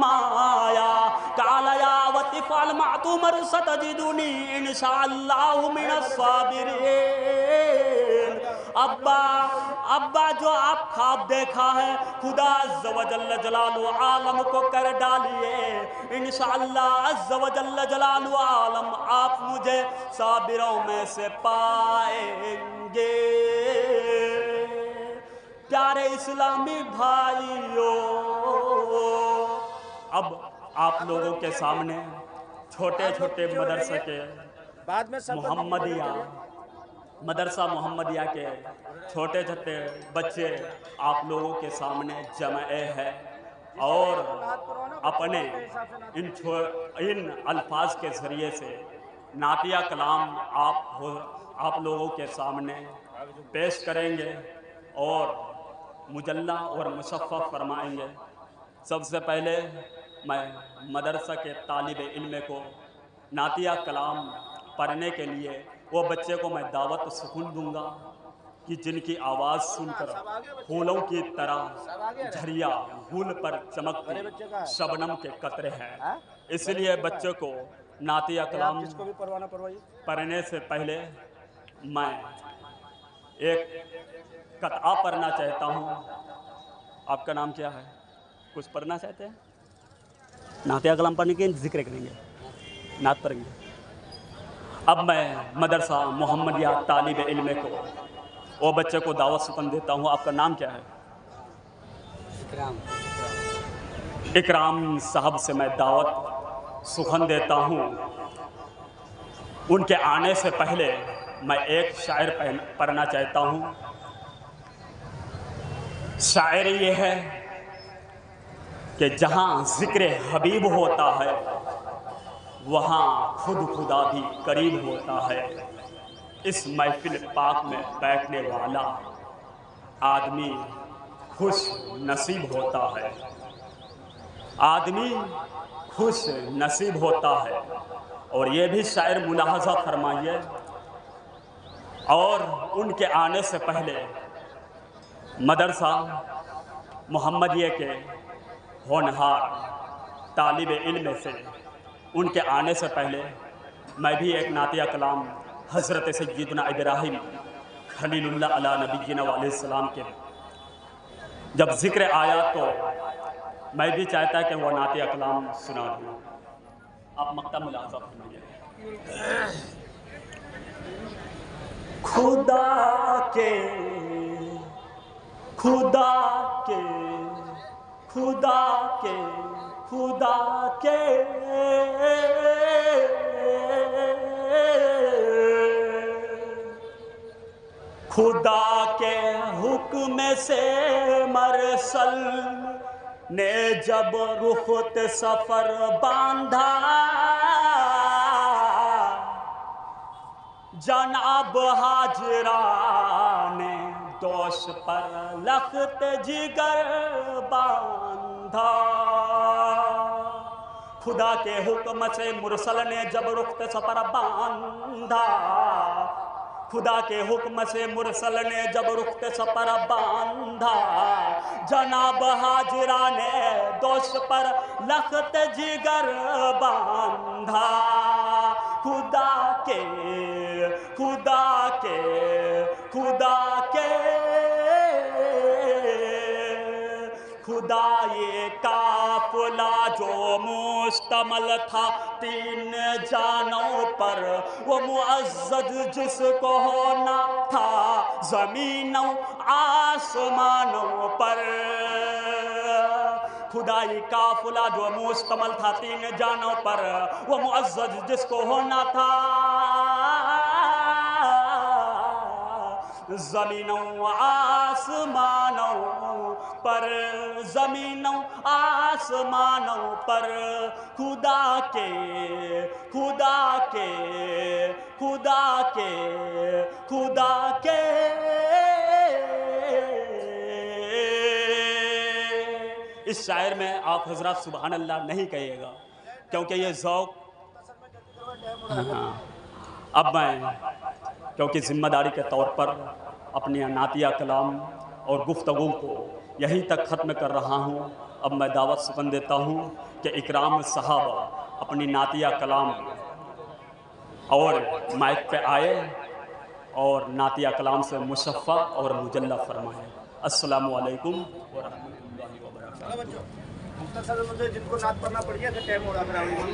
फरमाया काला या वतिफाल मातुमर सतजिदुनी इंशाअल्लाहु मिनस साबिरीन। अब्बा जो आप ख्वाब देखा है खुदा अज़्ज़ व जल्ल जलालु आलम को कर डालिए, इंशाअल्लाह अज़्ज़ व जल्ल जलालु आलम आप मुझे साबिरों में से पाएंगे। प्यारे इस्लामी भाइयों, अब आप लोगों के सामने छोटे छोटे मदरसे के मदरसा मोहम्मदिया के छोटे छोटे बच्चे आप लोगों के सामने जमे हैं और अपने इन अल्फाज के ज़रिए से नातिया कलाम आप लोगों के सामने पेश करेंगे और मुजल्ला और मुशफ़्फ़ फरमाएंगे। सबसे पहले मैं मदरसा के तालिब इल्म को नातिया कलाम पढ़ने के लिए वो बच्चे को मैं दावत सुकून दूंगा कि जिनकी आवाज़ सुनकर फूलों की तरह झरिया गुल पर चमकती शबनम के कतरे हैं। इसलिए बच्चे को नातिया कलाम पढ़ने से पहले मैं एक कतआ पढ़ना चाहता हूँ। आपका नाम क्या है? कुछ पढ़ना चाहते हैं? नातिया कलाम पढ़ने के जिक्र करेंगे, नात पढ़ेंगे। अब मैं मदरसा मोहम्मदिया तालिब इल्म को वो बच्चे को दावत सुकन देता हूँ। आपका नाम क्या है? इकराम साहब से मैं दावत सुखन देता हूँ। उनके आने से पहले मैं एक शायर पढ़ना चाहता हूँ। शायर ये है कि जहाँ ज़िक्र हबीब होता है वहाँ खुद खुदा भी करीब होता है। इस महफिल पाक में बैठने वाला आदमी खुश नसीब होता है, आदमी खुश नसीब होता है। और ये भी शायर मुलाहजा फरमाइए। और उनके आने से पहले मदरसा मोहम्मदिया के होनहार तालिब इल्म से उनके आने से पहले मैं भी एक नातिया कलाम हज़रत सय्यदना इब्राहीम खलीलुल्लाह अला नबीना अलैहिस्सलाम के जब ज़िक्र आया तो मैं भी चाहता कि वो नातिया कलाम सुना दूँ। आप मक्ता मुलाज़ा फरमाइए। खुदा के खुदा के खुदा के खुदा के खुदा के हुक्म से मरसल ने जब रुखत सफर बांधा, जनाब हाजरा ने दोष पर लख्त जिगर बांधा। खुदा के हुक्म से मुरसल ने जब रुखत सफर बांधा, खुदा के हुक्म से मुरसल ने जब रुखत सफर बांधा, जनाब हाजरा ने दोष पर लख्त जिगर बांधा। खुदा के खुदा के खुदा के खुदा ये काफिला जो मुश्तमल था 3 जानों पर, वो मुअज़्ज़ज़ जिसको होना था ज़मीनों आसमानों पर। खुदाई काफिला जो मुश्तमल था 3 जानों पर, वो मुअज़्ज़ज़ जिसको होना था ज़मीनों आसमानों पर, ज़मीनों आसमानों पर। खुदा के खुदा के खुदा के खुदा के इस शायर में आप हजरत सुभान अल्लाह नहीं कहिएगा क्योंकि ये ज़ौक़। अब मैं क्योंकि ज़िम्मेदारी के तौर पर अपनी नातिया कलाम और गुफ्तगू को यहीं तक ख़त्म कर रहा हूँ। अब मैं दावत सुकन देता हूँ कि इकराम साहब अपनी नातिया कलाम और माइक पे आए और नातिया कलाम से मुशफ़्फ़ा और मुजल्ला फरमाए। अस्सलामु अलैकुम व रहमतुल्लाहि व बरकातहू। जिनको नात पढ़ना पड़ गया टाइम हो रहा है।